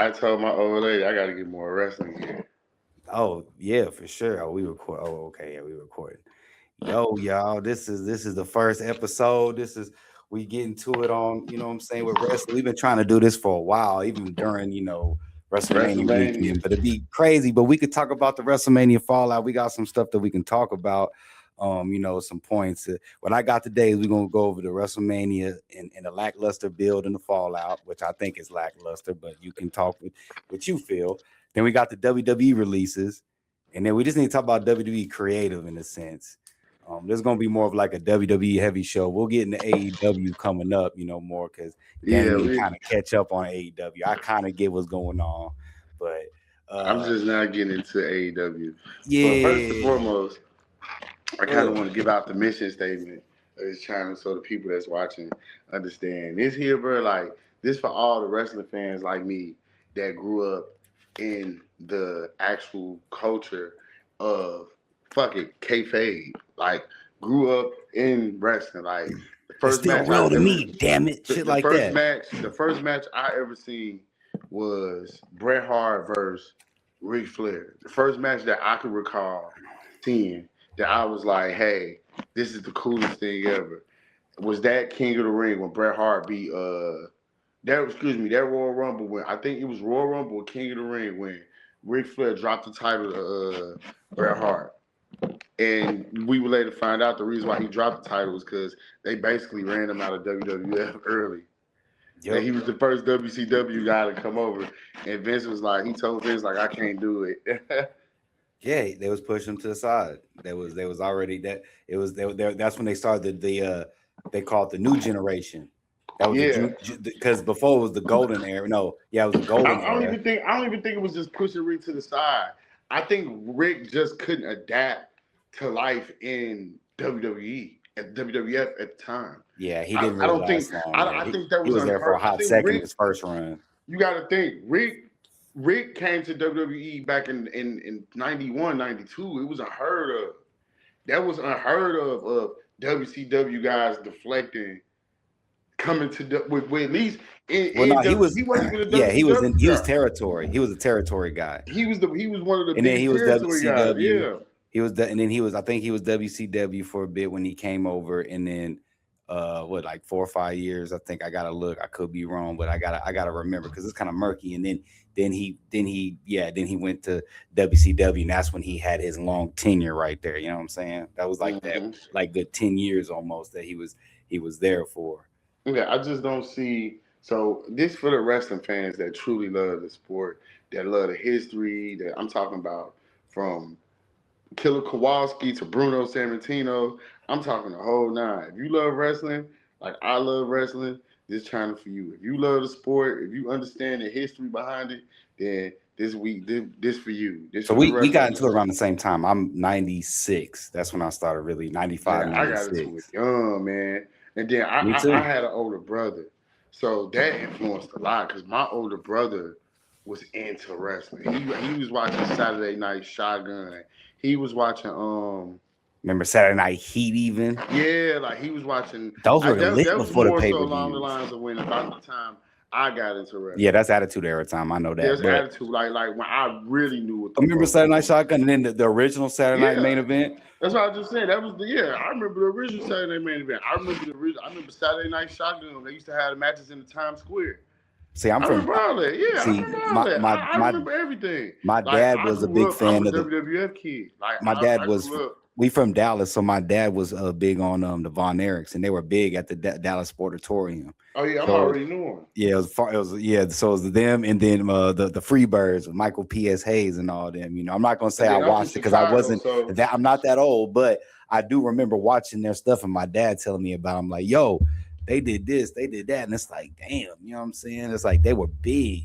I told my old lady I got to get more wrestling gear. Oh yeah, for sure. Oh, we record. Oh, okay, yeah, we recording. Yo, y'all, this is the first episode. This is we getting to it on, you know what I'm saying, with wrestling. We've been trying to do this for a while, even during, WrestleMania WrestleMania. weekend. But it'd be crazy. But we could talk about the WrestleMania fallout. We got some stuff that we can talk about. Some points. What I got today is we're gonna go over the WrestleMania and the lackluster build and the fallout, which I think is lackluster, but you can talk with what you feel. Then we got the WWE releases, and then we just need to talk about WWE creative in a sense. There's gonna be more of like a WWE heavy show. We'll get into AEW coming up, more because Danny Yeah, need to kind of catch up on AEW. I kind of get what's going on, but I'm just not getting into AEW. But first and yeah, foremost, I kind of want to give out the mission statement of this channel so the people that's watching understand. This here, bro, like this for all the wrestling fans like me that grew up in the actual culture of fuck it, kayfabe. Like grew up in wrestling. Like the it's first still match I real to ever, me. Damn it, shit the like first that. match, the first match I ever seen was Bret Hart versus Ric Flair. The first match that I could recall seeing that I was like, hey, this is the coolest thing ever. Was that King of the Ring when Bret Hart beat that Royal Rumble when I think it was Royal Rumble or King of the Ring when Ric Flair dropped the title to Bret Hart. And we would later find out the reason why he dropped the title was because they basically ran him out of WWF early. And Yep. he was the first WCW guy to come over. And Vince was like, he told Vince like, I can't do it. Yeah, they was pushing him to the side. They was already that it was that's when they started they called it the new generation. That was Yeah. because before it was the golden era. No, yeah, it was the golden era. I don't even think it was just pushing Rick to the side. I think Rick just couldn't adapt to life in WWE at WWF at the time. Yeah, he didn't I really don't think last long. Yeah, I think that he was was there for a unheard. I hot think second in Rick, his first run. you got to think Rick came to WWE back in 91, 92. It was unheard of. That was unheard of WCW guys deflecting coming to with at least Well, no, he wasn't even a yeah, WCW he was guy. territory. He was a territory guy, He was one of the and then he biggest was territory guys. WCW. Yeah. And then I think he was WCW for a bit when he came over, and then like 4 or 5 years. I think I gotta look. I could be wrong, but I gotta remember because it's kind of murky. And then he went to WCW, and that's when he had his long tenure right there. You know what I'm saying? That was like that, Mm-hmm. like good 10 years almost that he was there for. Yeah, I just don't see. So this for the wrestling fans that truly love the sport, that love the history. That I'm talking about from Killer Kowalski to Bruno Sammartino. I'm talking the whole nine. If you love wrestling, like I love wrestling, this channel for you. If you love the sport, if you understand the history behind it, then this for you. This So for the we got wrestling. into it around the same time. I'm 96. That's when I started really 95, Yeah, I got into it 96. young, man. And then Me I too. had an older brother. So that influenced a lot because my older brother was into wrestling. He was watching Saturday Night Shotgun. He was watching Remember Saturday Night Heat even? yeah, like he was watching Those were lit that was before the more so along the pay-per-views. lines of when about the time I got into Yeah, wrestling. that's Attitude Era time. I know that. There's But attitude like when I really knew what I the remember fuck was Saturday Night going on. Shotgun and then the original Saturday Night Yeah. main event. That's what I just said. That was the yeah. I remember the original Saturday Night Main Event. I remember the original. I remember Saturday Night Shotgun. They used to have the matches in the Times Square. See, I'm I from remember all that. Yeah, I see remember all that. I my remember everything. my Like dad I was a grew big up. I'm fan a of the WWF kid. Like my dad I was grew up. we from Dallas, so my dad was big on the Von Erichs, and they were big at the Dallas Sportatorium. Oh yeah, I'm So already knowing. yeah, it was yeah. So it was them, and then the Freebirds with Michael P.S. Hayes and all them. I'm not gonna say And I then I'm from watched it because I Chicago, wasn't so that. I'm not that old, but I do remember watching their stuff, and my dad telling me about. 'Em, like, yo, they did this, they did that, and it's like, damn, you know what I'm saying? It's like they were big.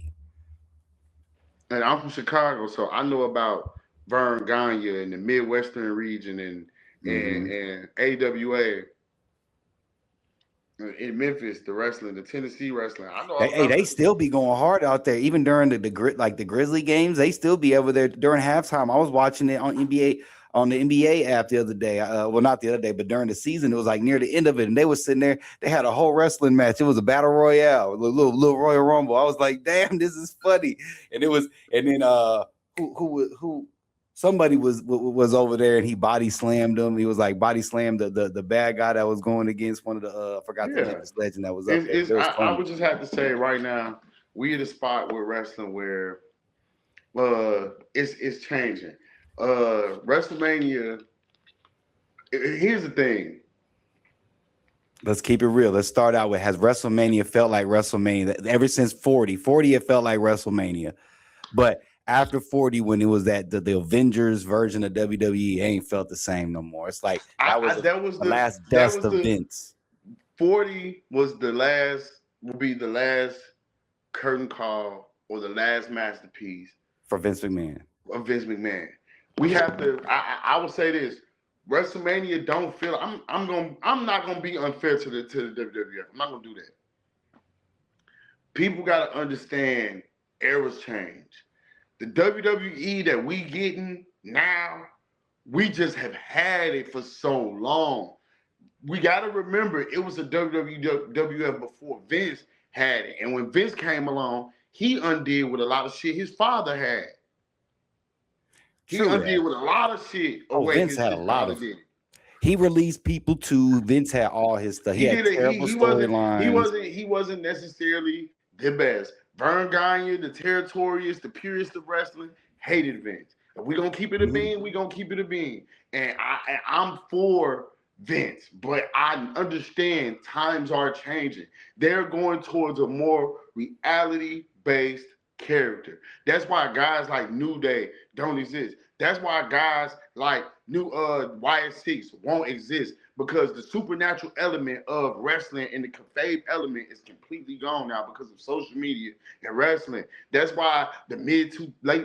and I'm from Chicago, so I know about Vern Gagne and the Midwestern region Hmm. and AWA in Memphis, the wrestling, the Tennessee wrestling. I know all Hey, about they that. still be going hard out there, even during the Grizzly games. They still be over there during halftime. I was watching it on NBA on the NBA app the other day. Well, not the other day, but during the season, it was like near the end of it, and they were sitting there. They had a whole wrestling match. It was a battle royale, a little Royal Rumble. I was like, damn, this is funny. And it was, and then who somebody was over there and he body slammed him. He was like body slammed the bad guy that was going against one of the I forgot the name of this legend that was up there. It was I would just have to say right now, we at a spot with wrestling where it's changing. WrestleMania. Here's the thing. Let's keep it real. Let's start out with, has WrestleMania felt like WrestleMania? Ever since 40, it felt like WrestleMania. But after 40, when it was that the Avengers version of WWE, ain't felt the same no more. It's like that was the last dust of Vince. 40 was the last, will be the last curtain call or the last masterpiece for Vince McMahon. Of Vince McMahon. We have to. I will say this: WrestleMania don't feel. I'm not gonna be unfair to the WWF. I'm not gonna do that. People got to understand eras change. The WWE that we getting now, we just have had it for so long. We got to remember it was a WWF before Vince had it, and when Vince came along, he undid with a lot of shit his father had. He undid with a lot of shit. Vince had a lot of it. He released people too. Vince had all his stuff. He had terrible storylines. He wasn't necessarily the best. Vern Gagne, the Territorious, the purest of wrestling, hated Vince. If we gonna keep it a bean, we gonna keep it a bean. And I'm for Vince, but I understand times are changing. They're going towards a more reality-based character. That's why guys like New Day don't exist. That's why guys like new YS6 won't exist, because the supernatural element of wrestling and the kayfabe element is completely gone now because of social media and wrestling. That's why the late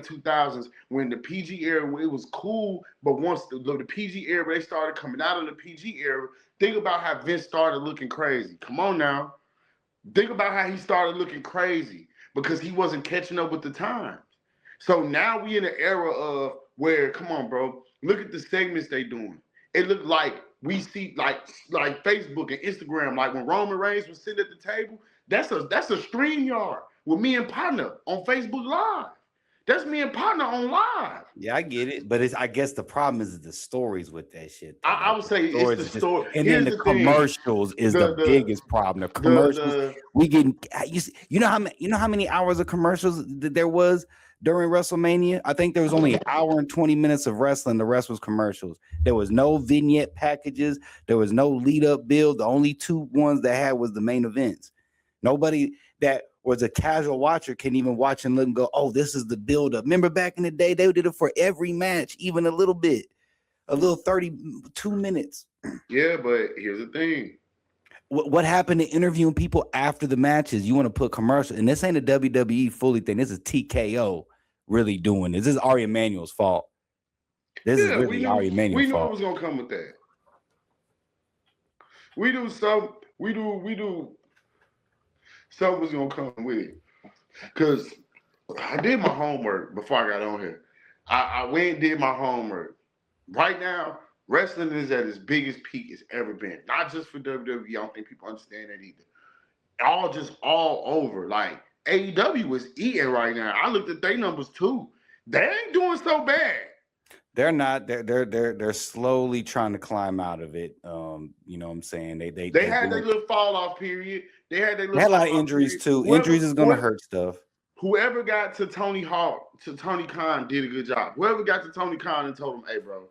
2000s, when the PG era, it was cool, but once the PG era, they started coming out of the PG era. Think about how Vince started looking crazy. Come on now. Think about how he started looking crazy because he wasn't catching up with the times. So now we in an era of where, come on, bro, look at the segments they doing. It looked like we see like Facebook and Instagram, like when Roman Reigns was sitting at the table, that's a stream yard with me and partner on Facebook Live. That's me and partner on live. Yeah, I get it, but I guess the problem is the stories with that shit. I would say it's the story, and then the commercials is the biggest problem. The commercials, we getting you know how many hours of commercials that there was during WrestleMania? I think there was only an hour and 20 minutes of wrestling. The rest was commercials. There was no vignette packages. There was no lead up build. The only two ones that had was the main events. Nobody that was a casual watcher can even watch and look and go, oh, this is the build up. Remember back in the day, they did it for every match, even a little bit, a little 32 minutes. Yeah, but here's the thing. What happened to interviewing people after the matches? You want to put commercial, and this ain't a WWE fully thing. This is TKO really doing this. This is Ari Emanuel's fault. This is really Ari Emanuel's fault. We knew it was gonna come with that. We do something was gonna come with it. Cause I did my homework before I got on here. I went and did my homework. Right now, wrestling is at its biggest peak it's ever been. Not just for WWE. I don't think people understand that either. All over. Like AEW is eating right now. I looked at their numbers too. They ain't doing so bad. They're not. They're slowly trying to climb out of it. You know what I'm saying? They had their little fall off period. They had a lot of injuries too. Injuries is gonna hurt stuff. Whoever got to Tony Khan did a good job. Whoever got to Tony Khan and told him, hey, bro,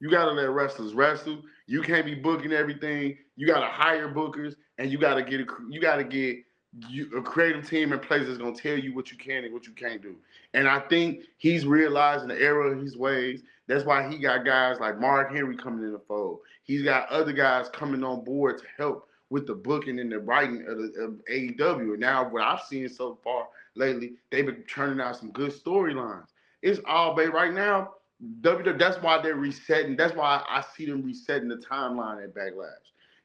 you got to let wrestlers wrestle. You can't be booking everything. You got to hire bookers, and you got to get a creative team in place that's going to tell you what you can and what you can't do. And I think he's realizing the error of his ways. That's why he got guys like Mark Henry coming in the fold. He's got other guys coming on board to help with the booking and the writing of AEW. And now what I've seen so far lately, they've been turning out some good storylines. It's all bait right now. That's why they're resetting. That's why I see them resetting the timeline at Backlash.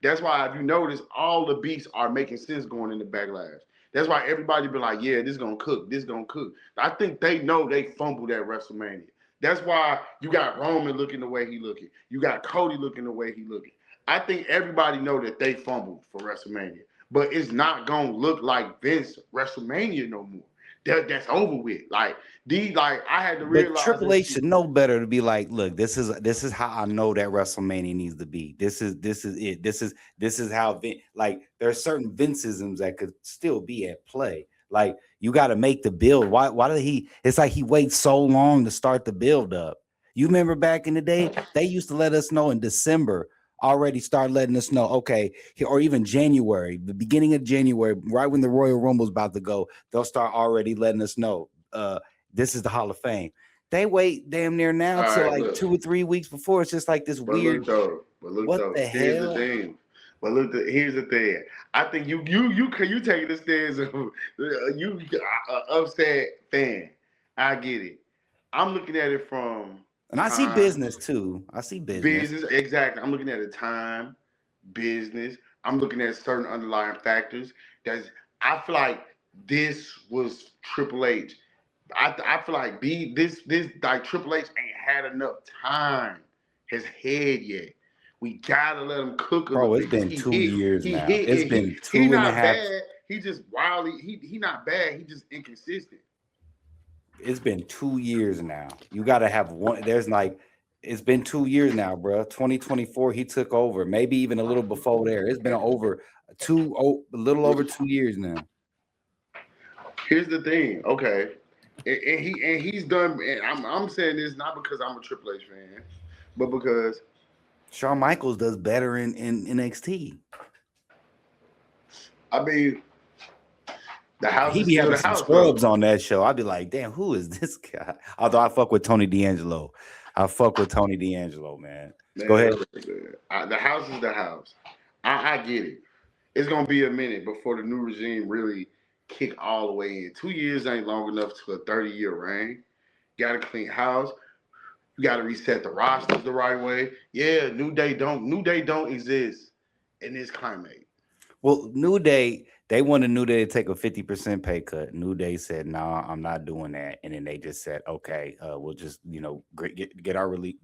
That's why, if you notice, all the beats are making sense going into Backlash. That's why everybody be like, yeah, this is going to cook. This is going to cook. I think they know they fumbled at WrestleMania. That's why you got Roman looking the way he looking. You got Cody looking the way he looking. I think everybody know that they fumbled for WrestleMania, but it's not gonna look like Vince WrestleMania no more. That's over with. Like I had to But realize Triple that H shit. should know better to be like, look, this is how I know that WrestleMania needs to be. This is it. This is how like there's certain Vinceisms that could still be at play. Like you got to make the build. Why did he? It's like he waits so long to start the build up. You remember back in the day, they used to let us know in December. Already start letting us know, okay, or even January, the beginning of January, right when the Royal Rumble's about to go, they'll start already letting us know. This is the Hall of Fame. They wait damn near now All till right, like look. 2 or 3 weeks before. It's just like this But look weird. though. What the Here's the hell? thing. But look, here's the thing. I think you taking the stairs of you upset fan. I get it. I'm looking at it from And I see time, business too. I see business. business. Exactly. I'm looking at the time, business. I'm looking at certain underlying factors. That's I feel like this was Triple H. I feel like this like Triple H ain't had enough time his head yet. We gotta let him cook a little Bro, it's bit because been 2 years he now. hit It's and been he two and a not half. bad. He just wildly he not bad. He just inconsistent. It's been 2 years now. You got to have one. There's like, it's been 2 years now, bro. 2024, he took over. Maybe even a little before there. It's been over a little over 2 years now. Here's the thing, okay, and he's done. And I'm saying this not because I'm a Triple H fan, but because Shawn Michaels does better in NXT. I mean the house He is be still having the some house though. scrubs on that show. I'd be like, damn, who is this guy? Although I fuck with Tony D'Angelo. I fuck with Tony D'Angelo, man. Go Man, ahead. the house is the house. I get it. It's gonna be a minute before the new regime really kick all the way in. 2 years ain't long enough to a 30-year reign. Got to clean house. You got to reset the rosters the right way. Yeah, New Day don't exist in this climate. Well, New Day, they wanted New Day to take a 50% pay cut. New Day said, "No, nah, I'm not doing that." And then they just said, "Okay, we'll just get our release,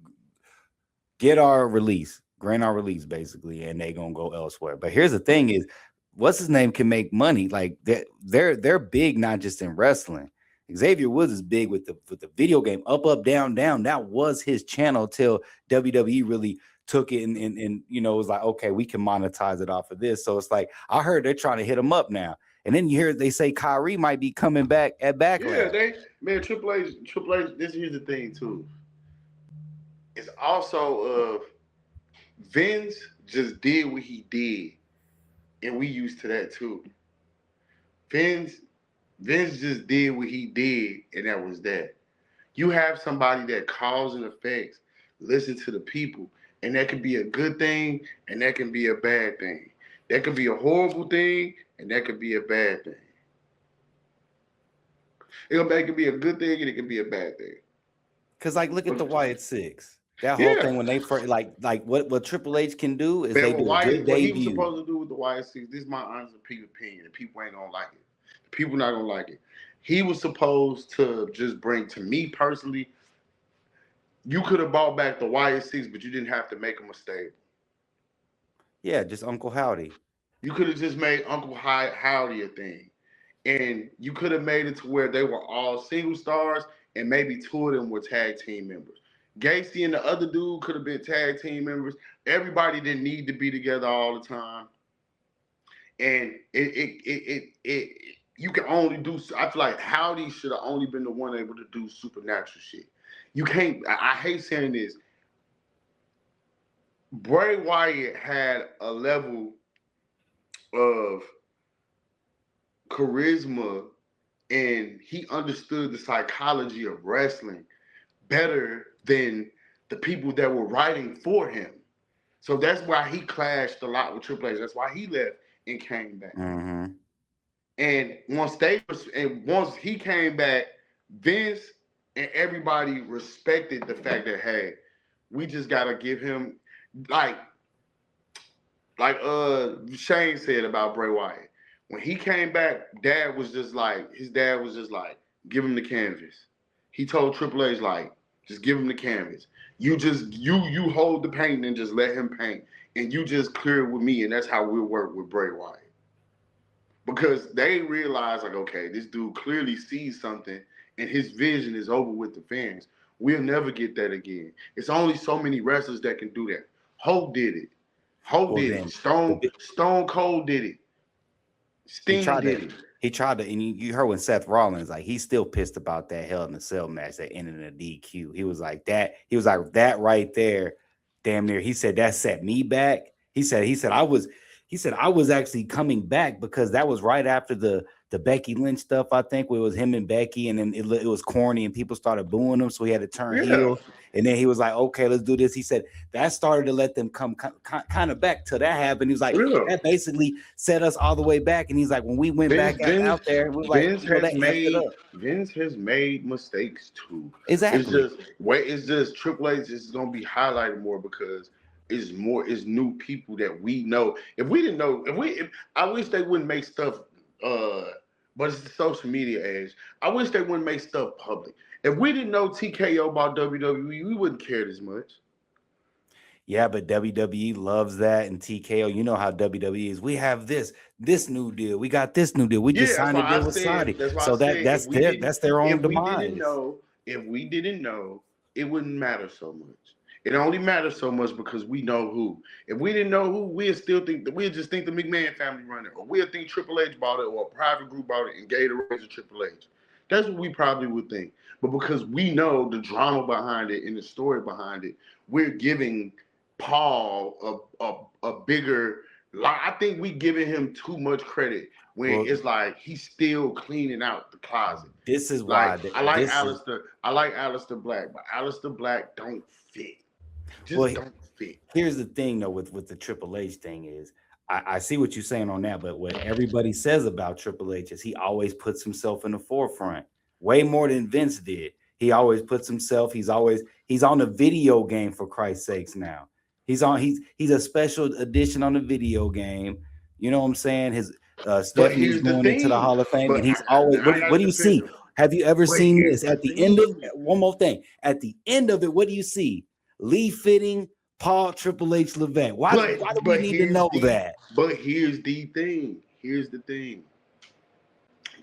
grant our release, basically, and they gonna go elsewhere." But here's the thing: is what's his name can make money. Like they're big, not just in wrestling. Xavier Woods is big with the video game up, up, down, down. That was his channel till WWE really took it and it was like, okay, we can monetize it off of this. So it's like I heard they're trying to hit him up now. And then you hear they say Kyrie might be coming back at Backlash. Yeah, Triple H. Here's the thing too. It's also Vince just did what he did, and we used to that too. Vince just did what he did, and that was that. You have somebody that cause and effects, listen to the people, and that can be a good thing, and that can be a bad thing. That could be a horrible thing, and that could be a bad thing. It can be a good thing, and it can be a bad thing. Cause like look at the Wyatt Six. That whole Yeah. thing when they first like what Triple H can do is Man, they do a good what he was debut. supposed to do with the YSC, this is my honest opinion, and people ain't gonna like it. The people not gonna like it. He was supposed to just bring, to me personally, you could have bought back the YS6, but you didn't have to make them a stable. Yeah, just Uncle Howdy. You could have just made Uncle Howdy a thing. And you could have made it to where they were all single stars and maybe two of them were tag team members. Gacy and the other dude could have been tag team members. Everybody didn't need to be together all the time. And you can only do, I feel like Howdy should have only been the one able to do supernatural shit. You can't, I hate saying this. Bray Wyatt had a level of charisma and he understood the psychology of wrestling better than the people that were writing for him. So that's why he clashed a lot with Triple H. That's why he left and came back. Mm-hmm. And once he came back, Vince and everybody respected the fact that, hey, we just gotta give him like Shane said about Bray Wyatt. When he came back, his dad was just like, give him the canvas. He told Triple H, like, Just give him the canvas. You hold the paint and just let him paint, and you just clear it with me, and that's how we'll work with Bray Wyatt. Because they realize, like, okay, this dude clearly sees something, and his vision is over with the fans. We'll never get that again. It's only so many wrestlers that can do that. Hulk did it. Hulk Well, did then it. Stone Cold did it. he Sting tried did to it. he tried to, and you heard when Seth Rollins, like, he's still pissed about that Hell in a Cell match that ended in a DQ. He was like that right there, damn near. He said that set me back. I was actually coming back because that was right after the Becky Lynch stuff. I think where it was him and Becky, and then it was corny and people started booing him, so he had to turn Yeah. heel. And then he was like, okay, let's do this. He said that started to let them come kind of back till that happened. He was like, Yeah. that basically set us all the way back. And he's like, when we went back out there, we were like, Vince has made mistakes too. Exactly. It's just Triple H is gonna be highlighted more because it's new people that we know. If we didn't know, I wish they wouldn't make stuff but it's the social media age. I wish they wouldn't make stuff public. If we didn't know TKO about WWE, we wouldn't care this much. Yeah, but WWE loves that, and TKO, you know how WWE is. We have this new deal. We got this new deal. We just signed a deal with Saudi. So that's their own demise. If we didn't know, it wouldn't matter so much. It only matters so much because we know who. If we didn't know who, we'd just think the McMahon family run it, or we'd think Triple H bought it, or a private group bought it and gave the raise to Triple H. That's what we probably would think. But because we know the drama behind it and the story behind it, we're giving Paul a bigger. I think we giving him too much credit when it's like he's still cleaning out the closet. This is why I like Aleister Black, but Aleister Black don't fit. Don't fit. Here's the thing though with the Triple H thing is I see what you're saying on that, but what everybody says about Triple H is he always puts himself in the forefront, way more than Vince did. He always puts himself. He's on the video game, for Christ's sakes. Now he's a special edition on the video game. You know what I'm saying? His Stephanie's going into the Hall of Fame, and he's always. What do you see? Have you ever seen this at the end of one more thing? At the end of it, what do you see? Lee Fitting, Paul, Triple H, Levesque. Why do we need to know that? But here's the thing.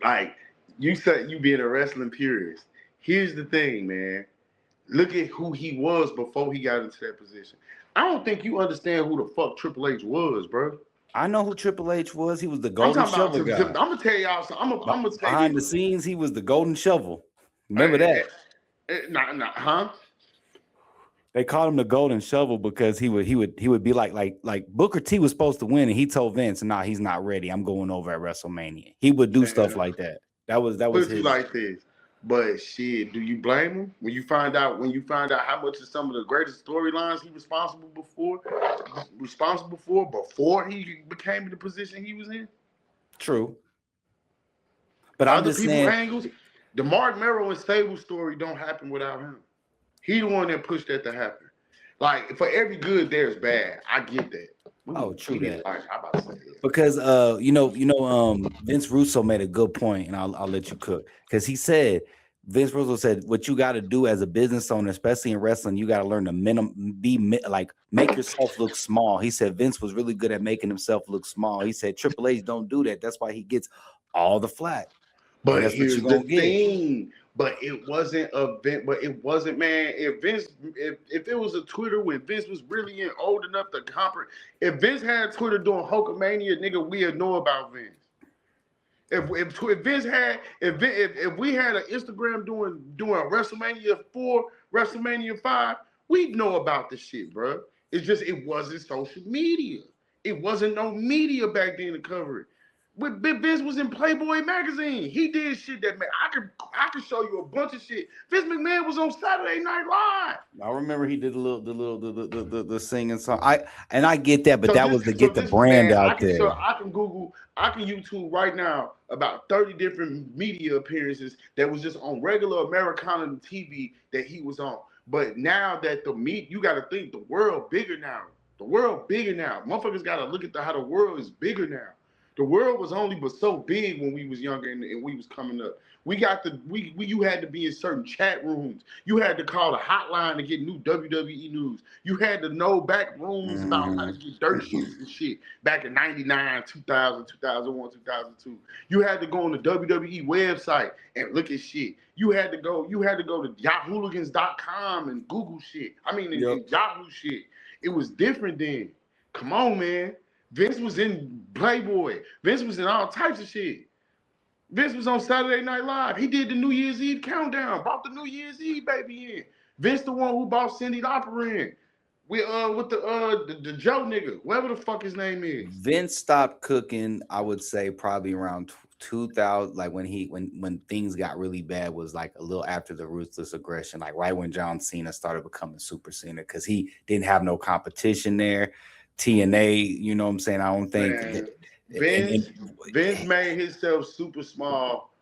Like you said, you being a wrestling purist. Here's the thing, man. Look at who he was before he got into that position. I don't think you understand who the fuck Triple H was, bro. I know who Triple H was. He was the Golden Shovel guy. I'm gonna tell y'all something. I'm gonna tell behind the scenes, he was the Golden Shovel. Remember that? Huh? They called him the Golden Shovel because he would be like Booker T was supposed to win, and he told Vince, "Nah, he's not ready. I'm going over at WrestleMania." He would do stuff like that. That was his. Like this. But shit, do you blame him when you find out how much of some of the greatest storylines he responsible for before he became in the position he was in? True. But I'm just saying, angles. The Mark Merrow and Sable story don't happen without him. He the one that pushed that to happen. Like, for every good, there's bad. I get that. Oh, true that. I'm about to say that. Because Vince Russo made a good point, and I'll let you cook. Because Vince Russo said, what you got to do as a business owner, especially in wrestling, you got to learn to make yourself look small. He said Vince was really good at making himself look small. He said Triple H don't do that. That's why he gets all the flack. But that's here's what the thing. But it wasn't man. If it was a Twitter when Vince was really old enough to comprehend, if Vince had Twitter doing Hulkamania, nigga, we'd know about Vince. If Vince had if we had an Instagram doing WrestleMania 4, WrestleMania 5, we'd know about the shit, bro. It's just it wasn't social media. It wasn't no media back then to cover it. But Vince was in Playboy magazine. He did shit that man. I could show you a bunch of shit. Vince McMahon was on Saturday Night Live. I remember he did the singing song. I get that, but that was to get the brand out there. I can YouTube right now about 30 different media appearances that was just on regular Americana TV that he was on. But now that you got to think the world bigger now. The world bigger now. Motherfuckers got to look at how the world is bigger now. The world was only but so big when we was younger and we was coming up. You had to be in certain chat rooms. You had to call the hotline to get new WWE news. You had to know back rooms about how to get dirt sheets and shit back in 99, 2000, 2001, 2002. You had to go on the WWE website and look at shit. You had to go to yahooligans.com and Google shit. I mean, and Yahoo shit. It was different then. Come on, man. Vince was in Playboy. Vince was in all types of shit. Vince was on Saturday Night Live. He did the New Year's Eve countdown. Brought the New Year's Eve baby in. Vince the one who brought Cyndi Lauper in. With the Joe nigga, whatever the fuck his name is. Vince stopped cooking, I would say probably around 2000, like when things got really bad, was like a little after the Ruthless Aggression, like right when John Cena started becoming Super Cena, because he didn't have no competition there. TNA, you know what I'm saying? I don't think Vince made himself super small.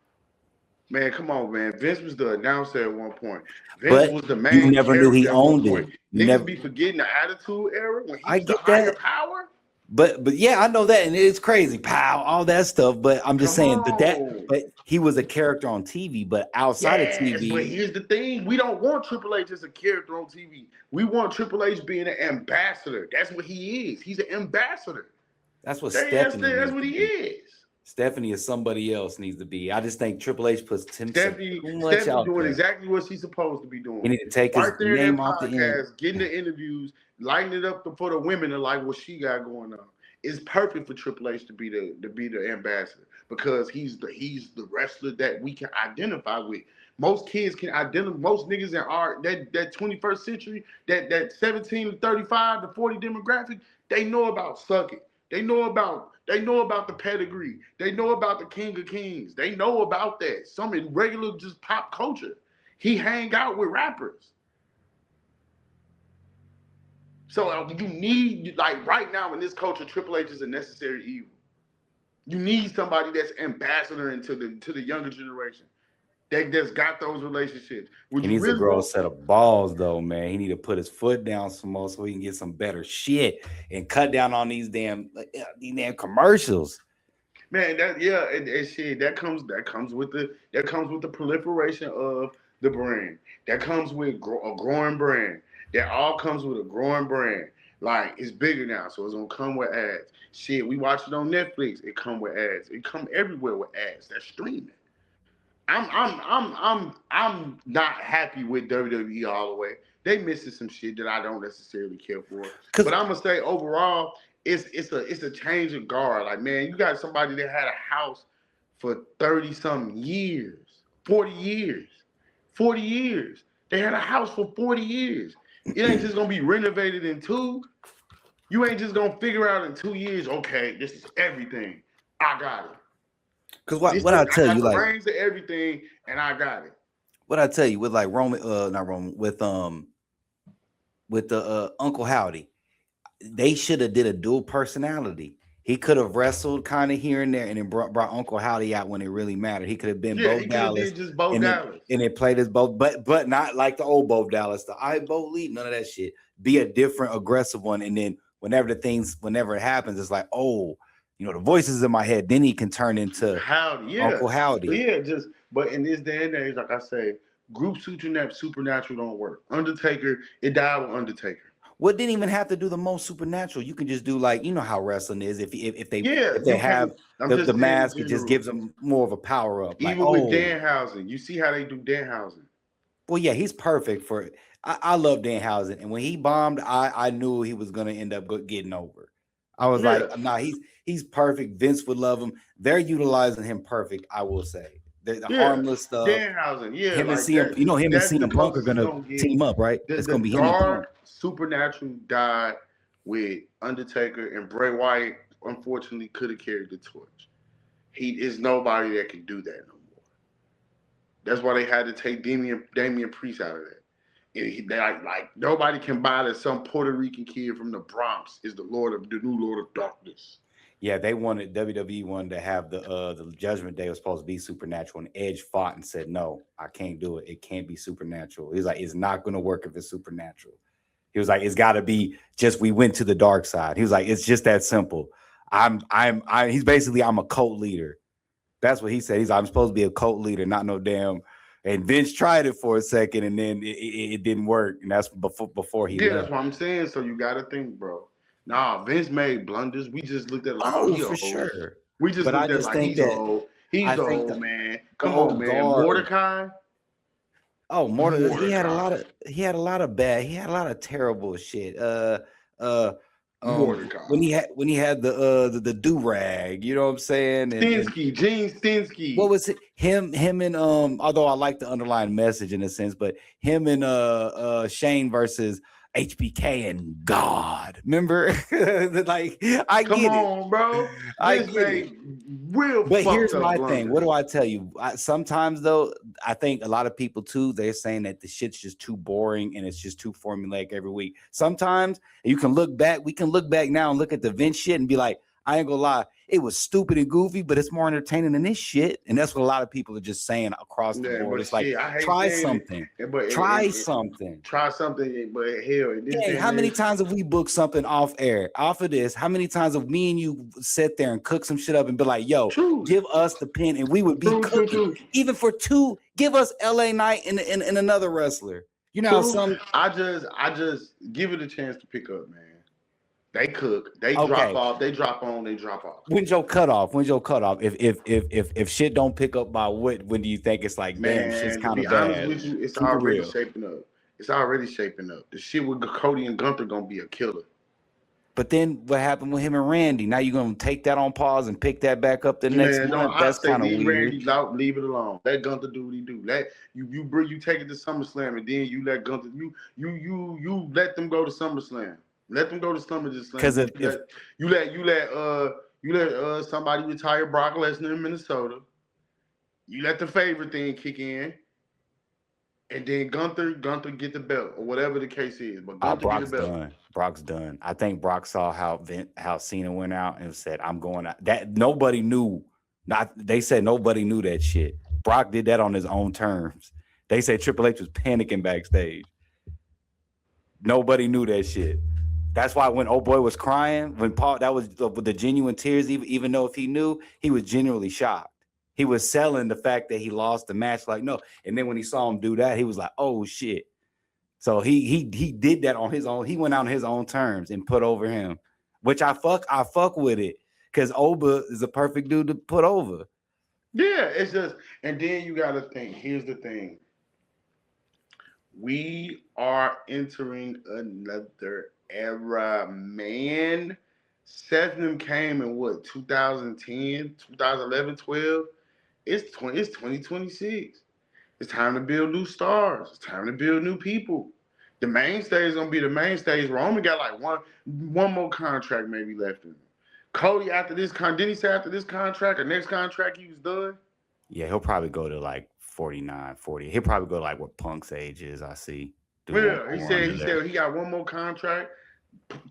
Man, come on, man. Vince was the announcer at one point. Vince was the man. You never knew he owned it. Niggas be forgetting the Attitude Era when he was the higher power. But yeah, I know that, and it's crazy, pow, all that stuff. But I'm just saying but he was a character on TV, but outside of TV. But here's the thing: we don't want Triple H as a character on TV. We want Triple H being an ambassador. That's what he is. He's an ambassador. That's what Stephanie. That's what he is. Stephanie is somebody else needs to be. I just think Triple H puts Stephanie doing exactly what she's supposed to be doing. He need to take his name off the end. Getting the interviews, lighting it up for the women to like what she got going on. It's perfect for Triple H to be the ambassador, because he's the wrestler that we can identify with. Most kids can identify. Most niggas in our that 21st century, that 17 to 35 to 40 demographic, they know about Suck It. They know about the pedigree. They know about the King of Kings. They know about that. Some in regular just pop culture. He hang out with rappers. So you need, like right now in this culture, Triple H is a necessary evil. You need somebody that's ambassador into the younger generation. That's got those relationships. He needs to grow a set of balls, though, man. He need to put his foot down some more so he can get some better shit and cut down on these damn commercials. Man, and shit that comes with the proliferation of the brand. That comes with a growing brand. That all comes with a growing brand. Like, it's bigger now, so it's gonna come with ads. Shit, we watch it on Netflix. It come with ads. It come everywhere with ads. That's streaming. I'm not happy with WWE all the way. They missing some shit that I don't necessarily care for. But I'm gonna say overall, it's a change of guard. Like, man, you got somebody that had a house for 30-something years, 40 years. They had a house for 40 years. It ain't just gonna be renovated in 2. You ain't just gonna figure out in 2 years, okay, this is everything. I got it. Because what I tell you, like, brains to everything, and I got it. What I tell you with like with the Uncle Howdy, they should have did a dual personality. He could have wrestled kind of here and there, and then brought Uncle Howdy out when it really mattered. He could have been Bo Dallas, just Bo Dallas, and it played as both, but not like the old Bo Dallas, the Bo Lee, none of that shit. Be a different, aggressive one, and then whenever it happens, it's like, oh, you know, the voices in my head. Then he can turn into Uncle Howdy. But in this day and age, like I say, group supernatural don't work. Undertaker, it died with Undertaker. What didn't even have to do the most supernatural. You can just do, like, you know how wrestling is. If they have the mask, it just gives them more of a power up. Even like, with Danhausen, you see how they do Danhausen. Well, yeah, he's perfect for it. I love Danhausen, and when he bombed, I knew he was gonna end up getting over. I was like, nah, he's perfect. Vince would love him. They're utilizing him perfect, I will say. The harmless stuff. Danhausen, him and CM, him and CM Punk are gonna team up, right? It's gonna be him and Punk. Supernatural died with Undertaker, and Bray Wyatt unfortunately could have carried the torch. He is nobody that can do that no more. That's why they had to take Damian Priest out of that. Like nobody can buy that some Puerto Rican kid from the Bronx is the new Lord of Darkness. Yeah, WWE wanted to have the Judgment Day was supposed to be supernatural, and Edge fought and said, no, I can't do it. It can't be supernatural. He's like, it's not going to work if it's supernatural. He was like, it's got to be just we went to the dark side. He was like, it's just that simple. He's basically I'm a cult leader. That's what he said. I'm supposed to be a cult leader, not no damn. And Vince tried it for a second, and then it didn't work, and that's before he Yeah, that's left. what I'm saying. So you gotta think, bro. Nah, Vince made blunders. We just looked at it like, oh, Oh, he for old. sure. We just But I looked at it just like think he's that old. I He's think old, the man. the Come on, old man. guard. Mordecai. Oh, Mortal. Mordecai. He had a lot of bad. He had a lot of terrible shit. Uh, Mordecai. when he had the do rag. You know what I'm saying? And Stinsky. Gene what Stinsky. was it? Him and although I like the underlying message in a sense, but him and Shane versus HBK and God. Remember? Like I Come get it. on, bro. I Vince get it. made real But fucked here's up my thing. What blunders. do I tell you? Sometimes though, I think a lot of people too, they're saying that the shit's just too boring and it's just too formulaic every week. Sometimes you can look back, we can look back now and look at the Vince shit and be like, I ain't gonna lie, it was stupid and goofy, but it's more entertaining than this shit. And that's what a lot of people are just saying across the Yeah, board. but It's like, shit, I hate try saying something. it. But Try something. try something. But hell, in this Hey, day how and many age, times have we booked something off air, off of this? How many times have me and you sit there and cook some shit up and be like, yo, true, give us the pin and we would be true, cooking. true. Even for two, give us LA Knight and another wrestler. You know, True. some I just give it a chance to pick up, man. They cook, they drop okay. off, they drop on, they drop off. When's your cutoff? When's your cutoff? If shit don't pick up by when do you think it's like, damn, shit's Man, to kind be of honest bad? with you, it's Keep it already real. shaping up. It's already shaping up. The shit with Cody and Gunther gonna be a killer. But then what happened with him and Randy? Now you're gonna take that on pause and pick that back up the next Man, no, month. I That's say kind of leave weird. Randy out, leave it alone. Let Gunther do what he do. Let you take it to SummerSlam and then you let Gunther you let them go to SummerSlam. Let them go to SummerSlam. Because Then if you let somebody retire Brock Lesnar in Minnesota. You let the favorite thing kick in, and then Gunther get the belt or whatever the case is. But Gunther get the Brock's belt. done. Brock's done. I think Brock saw how Cena went out and said, "I'm going out." That nobody knew. Not they said nobody knew that shit. Brock did that on his own terms. They said Triple H was panicking backstage. Nobody knew that shit. That's why when old boy was crying, when Paul, that was with the genuine tears. Even though if he knew, he was genuinely shocked. He was selling the fact that he lost the match. Like no, and then when he saw him do that, he was like, "Oh shit." So he did that on his own. He went out on his own terms and put over him, which I fuck with it because Oba is a perfect dude to put over. Yeah, it's just, and then you got to think. Here's the thing: we are entering another era, man. Seth and them came in what 2010, 2011, 12. It's 2026. It's time to build new stars. It's time to build new people. The mainstay is gonna be the mainstays. Roman got like one more contract maybe left in him. Cody after this didn't he say after this contract or next contract he was done? Yeah, he'll probably go to like 49, 40. He'll probably go to like what Punk's age is. I see. Do one Yeah, he more said under he there. said he got one more contract.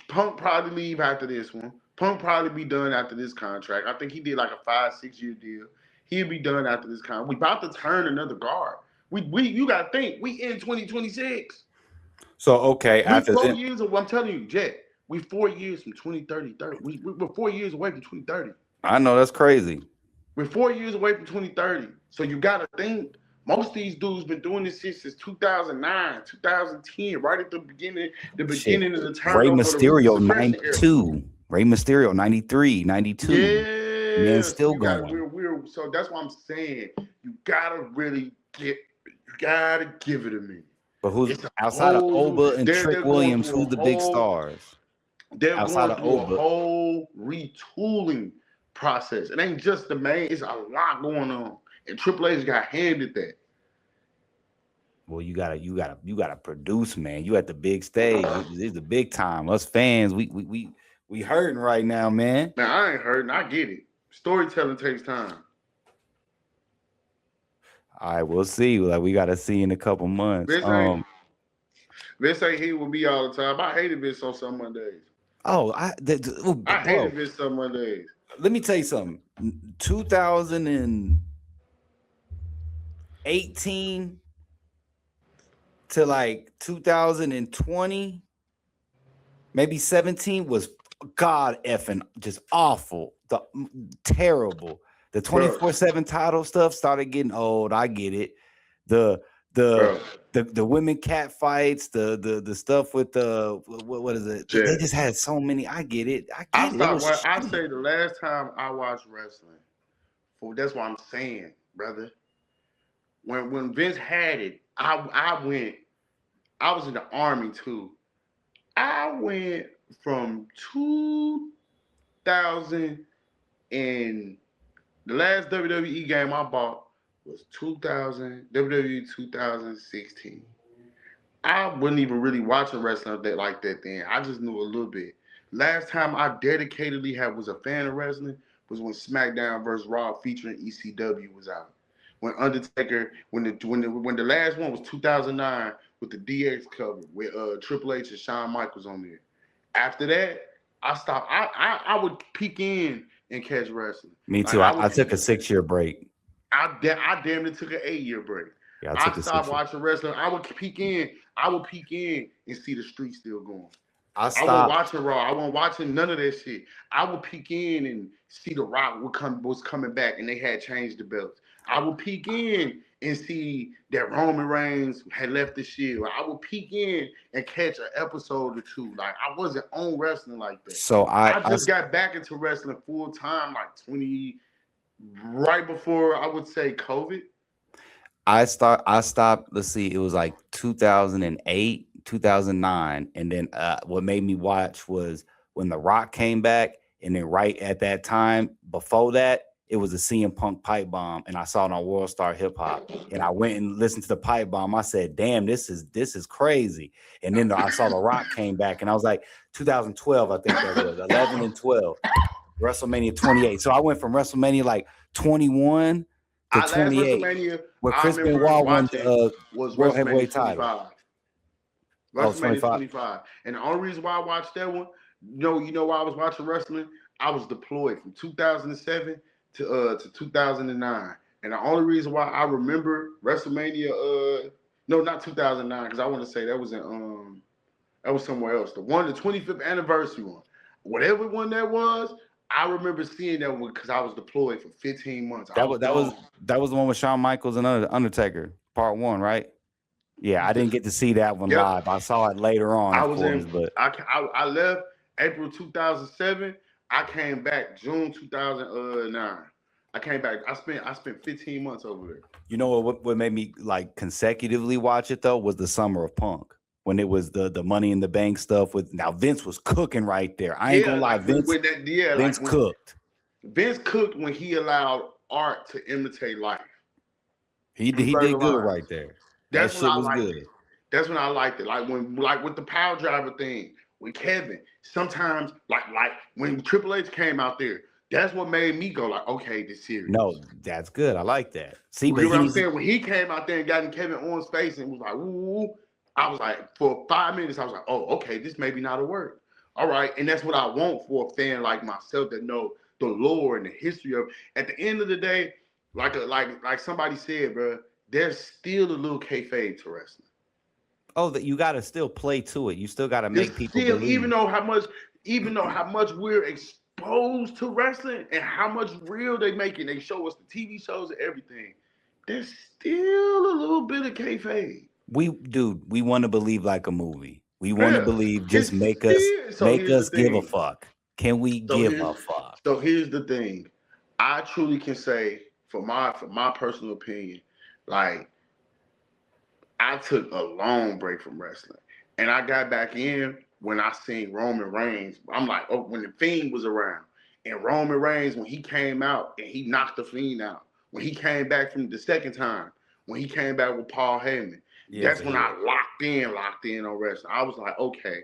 Punk probably leave after this one. Punk probably be done after this contract. I think he did like a 5-6 year deal. He'll be done after this contract. We about to turn another guard. We you gotta think we in 2026. So okay, We after 4 years away. I'm telling you, Jet. We 4 years from 2030. We're 4 years away from 2030. I know that's crazy. We're 4 years away from 2030. So you gotta think. Most of these dudes been doing this shit since 2009, 2010, right at the Shit. beginning of the Ray turnover, the Mysterio suppression era. 92. Ray Mysterio 93, 92. Man, Yeah, so still you got going. we're so that's why I'm saying you gotta really you gotta give it a minute. But who's It's a outside of whole new. Oba and They're Trick going Williams? through a Who's the big whole. stars They're outside going of through a Oba? whole retooling process. It ain't just the main. It's a lot going on, and Triple H got handed that. Well, you gotta produce, man. You at the big stage. It's the big time. Us fans, we hurting right now, man. Now I ain't hurting. I get it. Storytelling takes time. All right, we'll see. Like we gotta see in a couple months. Vince ain't here with me all the time. I hated Vince on some Mondays. Oh, I bro. hated Vince some Mondays. Let me tell you something. 2018 to like 2020, maybe 17 was God effing just awful, terrible. The bro, 24/7 title stuff started getting old. I get it. The the bro. the women cat fights, the stuff with the what is it? They just Just had so many. I get it. I I get it. It stopped. was What I shitty. say the last time I watched wrestling. For that's what I'm saying, brother. When Vince had it, I went. I was in the army too. I went from 2000 and the last WWE game I bought was 2000 WWE 2016. I wasn't even really watching wrestling like that then. I just knew a little bit. Last time I dedicatedly was a fan of wrestling was when SmackDown vs. Raw featuring ECW was out. When Undertaker, when the last one was 2009 with the DX cover with Triple H and Shawn Michaels on there. After that, I stopped. I would peek in and catch wrestling. Me Like too. I I would took peek. a 6-year break. I damn near took an 8 year break. Yeah, I I took a stopped 6 year. watching wrestling. I would peek in. I would peek in and see the streak still going. I I wasn't stopped. watching Raw. I wasn't watching none of that shit. I would peek in and see the Rock was coming back, and they had changed the belts. I would peek in and see that Roman Reigns had left the Shield. I would peek in and catch an episode or two. Like I wasn't on wrestling like that. So I just got back into wrestling full time, like 20, right before I would say COVID. I stopped, let's see, it was like 2008, 2009, and then what made me watch was when The Rock came back, and then right at that time before that, it was a CM Punk pipe bomb, and I saw it on World Star Hip Hop, and I went and listened to the pipe bomb. I said, "Damn, this is crazy." And then I saw The Rock came back, and I was like, 2012, I think that was 11 and 12, WrestleMania 28. So I went from WrestleMania like 21 to I last 28 WrestleMania where I Chris remember Benoit won watching the was World WrestleMania Heavyweight title. 25. Oh, WrestleMania 25. 25. And the only reason why I watched that one, you know why I was watching wrestling? I was deployed from 2007 to 2009. And the only reason why I remember WrestleMania no, not 2009 cuz I want to say that was somewhere else. The 25th anniversary one. Whatever one that was, I remember seeing that one cuz I was deployed for 15 months. I That was was that was gone. that was the one with Shawn Michaels and Undertaker, part one, right? Yeah, I didn't get to see that one Yep. live. I saw it later on, I of was course, in. but I left April 2007. I came back June 2009. I came back. I spent 15 months over there. you know what made me like consecutively watch it though was the Summer of Punk when it was the Money in the Bank stuff with now Vince was cooking right there. I ain't Yeah, gonna lie, like Vince Vince when cooked. Vince cooked when he allowed art to imitate life. He Further did good lines. right there. That That's when shit I was liked good. it. That's when I liked it. Like with the power driver thing with Kevin. Sometimes like when Triple H came out there, that's what made me go like, okay, this serious. No, that's good. I like that. See, You but get he what I'm needs to, saying? When he came out there and got in Kevin Owens' face and was like, ooh, I was like, for 5 minutes, I was like, oh, okay, this maybe not a word. All right. And that's what I want for a fan like myself that know the lore and the history of. At the end of the day, like somebody said, bro, there's still a little kayfabe to wrestling. oh, that you got to still play to it. You still got to There's make people still, believe. even though how much we're exposed to wrestling and how much real they make it, they show us the TV shows and everything. There's still a little bit of kayfabe. We want to believe like a movie. We want to Yeah, believe. Just it's make us still. So here's the give a thing. fuck. Can we So give here's a fuck? so here's the thing. I truly can say, for my personal opinion, like I took a long break from wrestling, and I got back in when I seen Roman Reigns. I'm like, oh, when the Fiend was around, and Roman Reigns when he came out and he knocked the Fiend out. When he came back from the second time, when he came back with Paul Heyman, Yeah, that's for when sure. I locked in on wrestling. I was like, okay.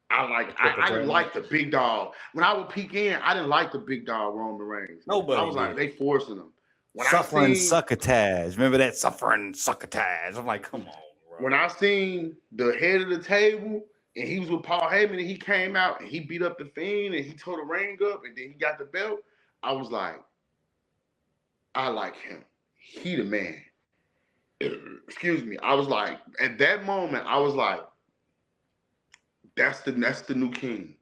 Triple I threat didn't like match. the big dog. When I would peek in, I didn't like the big dog Roman Reigns. I Nobody was like, did. they forcing him. When I Suffering seen succotash. Remember that suffering succotash? I'm like, come on, bro. when I seen the head of the table and he was with Paul Heyman and he came out and he beat up the Fiend and he tore the ring up and then he got the belt, I was like, I like him. He the man. Excuse me. I was like, at that moment, I was like, that's the new king.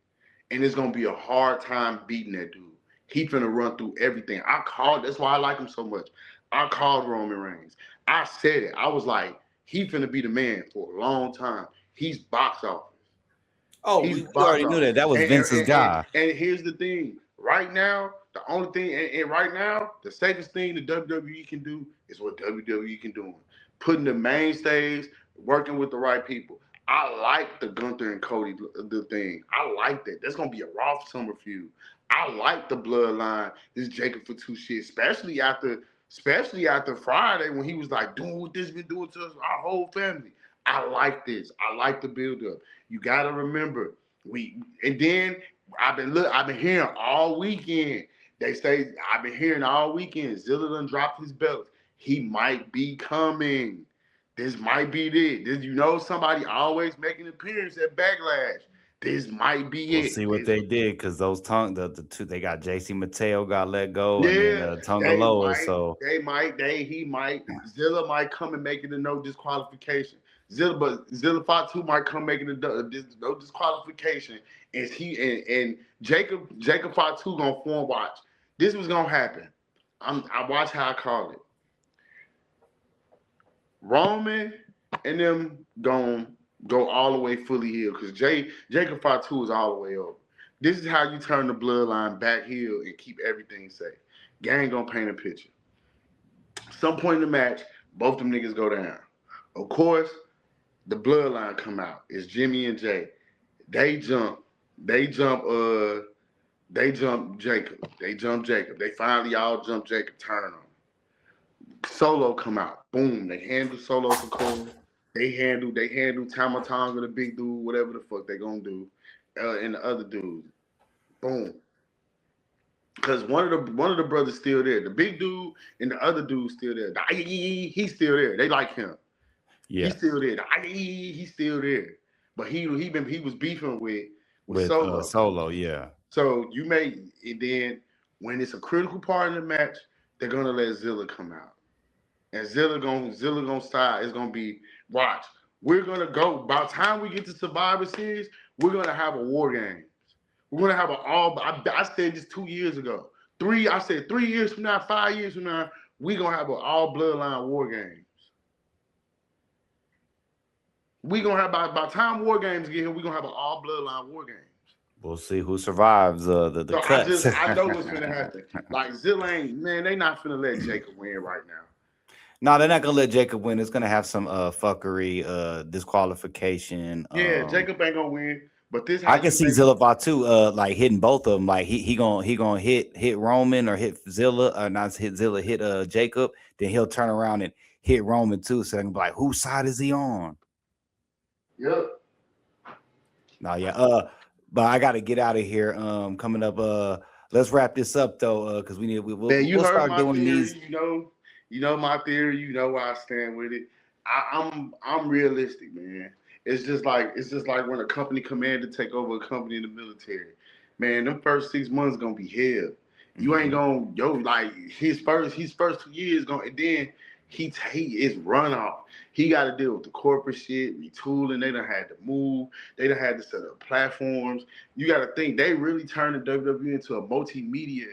and it's gonna be a hard time beating that dude. He finna run through everything. That's why I like him so much. I called Roman Reigns. I said it. I was like, he finna be the man for a long time. He's box office. Oh, He's we box already knew office. that. That was And, and, Vince's and, and, guy. and here's the thing. Right now, the only thing, and right now, the safest thing the WWE can do is what WWE can do. Putting the mainstays, working with the right people. I like the Gunther and Cody the thing. I like that. That's gonna be a Raw summer feud. I like the bloodline. This Jacob for two shit, especially after Friday when he was like doing what this been doing to us, our whole family. I like this. I like the build up. You gotta remember and then I've been hearing all weekend. They say I've been hearing all weekend. Zilla done dropped his belt. He might be coming. This might be this. Somebody always making an appearance at Backlash. This might be We'll it. see what they did because those the two they got JC Mateo got let go and then Yeah, Tonga they Loa. might. So He might. Zilla might come and make it a no disqualification. Zilla Fatu might come making a no disqualification. And Jacob Fatu gonna form watch. This was gonna happen. I watch how I call it. Roman and them gonna go all the way fully healed because Jacob Fatu is all the way over. This is how you turn the bloodline back heel and keep everything safe. Gang gonna paint a picture. Some point in the match, both them niggas go down. Of course, the bloodline come out. It's Jimmy and Jay. They jump. They jump. They jump Jacob. They finally all jump Jacob. Turn on. Solo come out. Boom. They handle Solo Sikoa. They handle Tama Tonga, the big dude, whatever the fuck they gonna do, and the other dude. Boom. Because one of the brothers still there. The big dude and the other dude still there. He's still there. They like him. yeah, He's still there. He's still there. But he was beefing with Solo. Solo, yeah. So and then when it's a critical part of the match, they're gonna let Zilla come out. And Zilla gonna style. It's gonna be watch. We're gonna go by the time we get to Survivor Series, we're gonna have a war games. We're gonna have I said this 2 years ago. I said 3 years from now, 5 years from now, we're gonna have an all bloodline war games. We're gonna have by the time war games get here, we're gonna have an all bloodline war games. We'll see who survives the So cuts. I know what's gonna happen. Like Zilla they not finna let Jacob win right now. No, they're not gonna let Jacob win. It's gonna have some fuckery, disqualification. Jacob ain't gonna win, but this I can see Zilla Fatu like hitting both of them. Like he gonna hit Roman or hit Zilla or not hit Zilla, hit Jacob. Then he'll turn around and hit Roman too. So they can be like, whose side is he on? Yep. No, yeah. But I gotta get out of here. Coming up, let's wrap this up though, because we'll start doing theory, these. You know my theory. You know where I stand with it. I'm realistic, man. It's just like when a company commander take over a company in the military. Man, them first 6 months gonna be hell. You ain't gonna like his first 2 years gonna, and then he is run off. He got to deal with the corporate shit, retooling. They done had to move. They done had to set up platforms. You got to think they really turned the WWE into a multimedia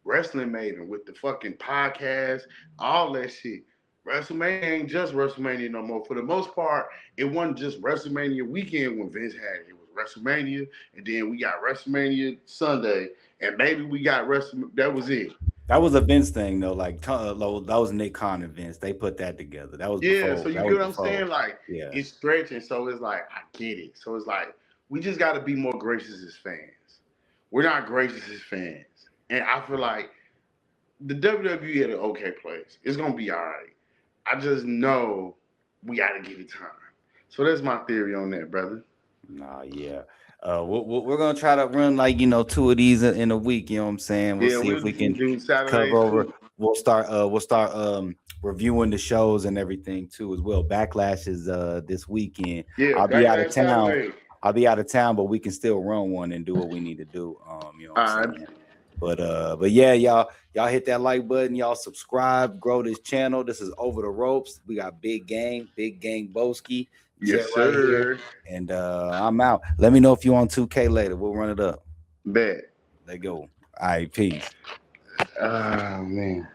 wrestling maven with the fucking podcast, all that shit. WrestleMania ain't just WrestleMania no more. For the most part, it wasn't just WrestleMania weekend when Vince had it. It was WrestleMania, and then we got WrestleMania Sunday, and maybe we got that was it. That was a Vince thing though. Like that was Nick Khan and Vince. They put that together. That was before. So you get what I'm saying? Like it's stretching. So it's like I get it. So it's like we just got to be more gracious as fans. We're not gracious as fans, and I feel like the WWE at an okay place. It's gonna be all right. I just know we got to give it time. So that's my theory on that, brother. Nah, yeah. We're gonna try to run like 2 of these in a week. You know what I'm saying? We'll see if we can cover over. Too. We'll start reviewing the shows and everything too as well. Backlash is this weekend. Yeah, I'll be out of town. Saturday. I'll be out of town, but we can still run one and do what we need to do. You know what I'm saying? But yeah, y'all hit that like button. Y'all subscribe, grow this channel. This is Over the Ropes. We got Big Gang Boski. Yes, sir. Right, and I'm out. Let me know if you on 2K later. We'll run it up. Bet. Let go. All right, peace. Oh man.